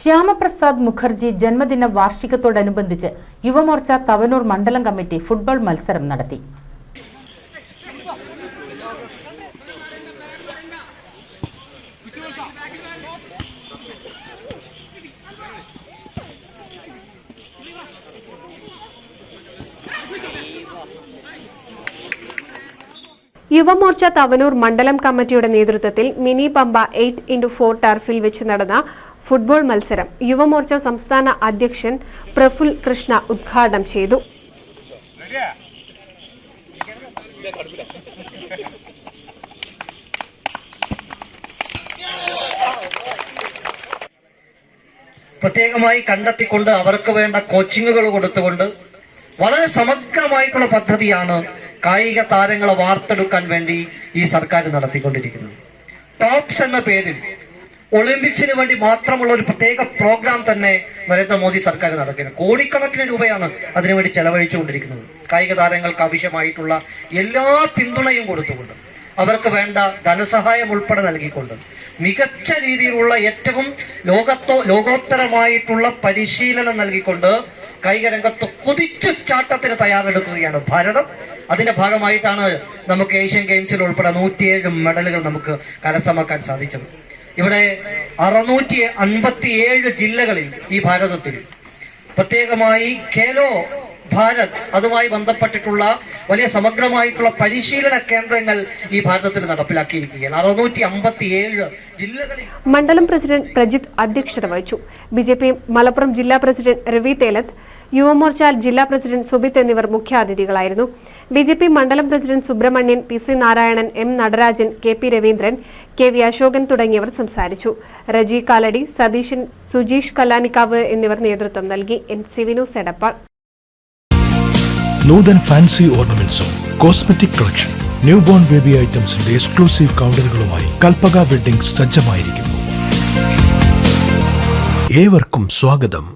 ശ്യാമപ്രസാദ് മുഖർജി ജന്മദിന വാർഷികത്തോടനുബന്ധിച്ച് യുവമോർച്ച തവനൂർ മണ്ഡലം കമ്മിറ്റി ഫുട്ബോൾ മത്സരം നടത്തി. യുവമോർച്ച തവനൂർ മണ്ഡലം കമ്മിറ്റിയുടെ നേതൃത്വത്തിൽ മിനി പമ്പ 8x4 ടർഫിൽ വെച്ച് നടന്ന ഫുട്ബോൾ മത്സരം യുവമോർച്ച സംസ്ഥാന അധ്യക്ഷൻ പ്രഫുൽ കൃഷ്ണ ഉദ്ഘാടനം ചെയ്തു. പ്രത്യേകമായി കണ്ടെത്തിക്കൊണ്ട് അവർക്ക് വേണ്ട കോച്ചിങ്ങുകൾ കൊടുത്തുകൊണ്ട് വളരെ സമഗ്രമായിട്ടുള്ള പദ്ധതിയാണ് കായിക താരങ്ങളെ വാർത്തെടുക്കാൻ വേണ്ടി ഈ സർക്കാർ നടത്തിക്കൊണ്ടിരിക്കുന്നത്. ടോപ്സ് എന്ന പേരിൽ ഒളിമ്പിക്സിന് വേണ്ടി മാത്രമുള്ള ഒരു പ്രത്യേക പ്രോഗ്രാം തന്നെ നരേന്ദ്രമോദി സർക്കാർ നടക്കുന്നത്. കോടിക്കണക്കിന് രൂപയാണ് അതിനുവേണ്ടി ചെലവഴിച്ചുകൊണ്ടിരിക്കുന്നത്. കായിക താരങ്ങൾക്ക് ആവശ്യമായിട്ടുള്ള എല്ലാ പിന്തുണയും കൊടുത്തുകൊണ്ട് അവർക്ക് വേണ്ട ധനസഹായം ഉൾപ്പെടെ നൽകിക്കൊണ്ട് മികച്ച രീതിയിലുള്ള ഏറ്റവും ലോകോത്തരമായിട്ടുള്ള പരിശീലനം നൽകിക്കൊണ്ട് കായിക രംഗത്ത് കുതിച്ചു ചാട്ടത്തിന് തയ്യാറെടുക്കുകയാണ് ഭാരതം. അതിന്റെ ഭാഗമായിട്ടാണ് നമുക്ക് ഏഷ്യൻ ഗെയിംസിൽ ഉൾപ്പെടെ 107 മെഡലുകൾ നമുക്ക് കരസ്ഥമാക്കാൻ സാധിച്ചത്. ഇവിടെ 657 ജില്ലകളിൽ ഈ ഭാരതത്തിൽ പ്രത്യേകമായി ഖേലോ ഭാരത് അതുമായി ബന്ധപ്പെട്ടിട്ടുള്ള വലിയ സമഗ്രമായിട്ടുള്ള പരിശീലന കേന്ദ്രങ്ങൾ ഈ ഭാരതത്തിൽ നടപ്പിലാക്കിയിരിക്കുകയാണ്. 657 ജില്ലകളിൽ. മണ്ഡലം പ്രസിഡന്റ് പ്രജിത്ത് അധ്യക്ഷത വഹിച്ചു. ബിജെപി മലപ്പുറം ജില്ലാ പ്രസിഡന്റ് രവി തേലത്ത്, യുവമോർച്ച ജില്ലാ പ്രസിഡന്റ് സുബിത്ത് എന്നിവർ മുഖ്യാതിഥികളായിരുന്നു. ബിജെപി മണ്ഡലം president Subrahmanian, PC Narayanan, M Natarajan, KP Raveendran, KV Ashokan തുടങ്ങിയവർ സംസാരിച്ചു. റജി കാലടി, സതീശൻ, സുജീഷ് കല്ലാനിക്കാവ് എന്നിവർ നേതൃത്വം നൽകി. NCV news Edappal. Nuthan fancy ഓർണമെന്റ്സും cosmetic collection, newborn baby ഐറ്റംസിന്റെ എക്സ്ക്ലൂസീവ് കൗണ്ടറുകളുമായി കൽപ്പക വെഡ്ഡിംഗ്സ് സജ്ജമായിരിക്കുന്നു. ഏവർക്കും സ്വാഗതം.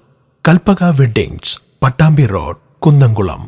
Kalpaka weddings, Pattambi road, Kunnamkulam.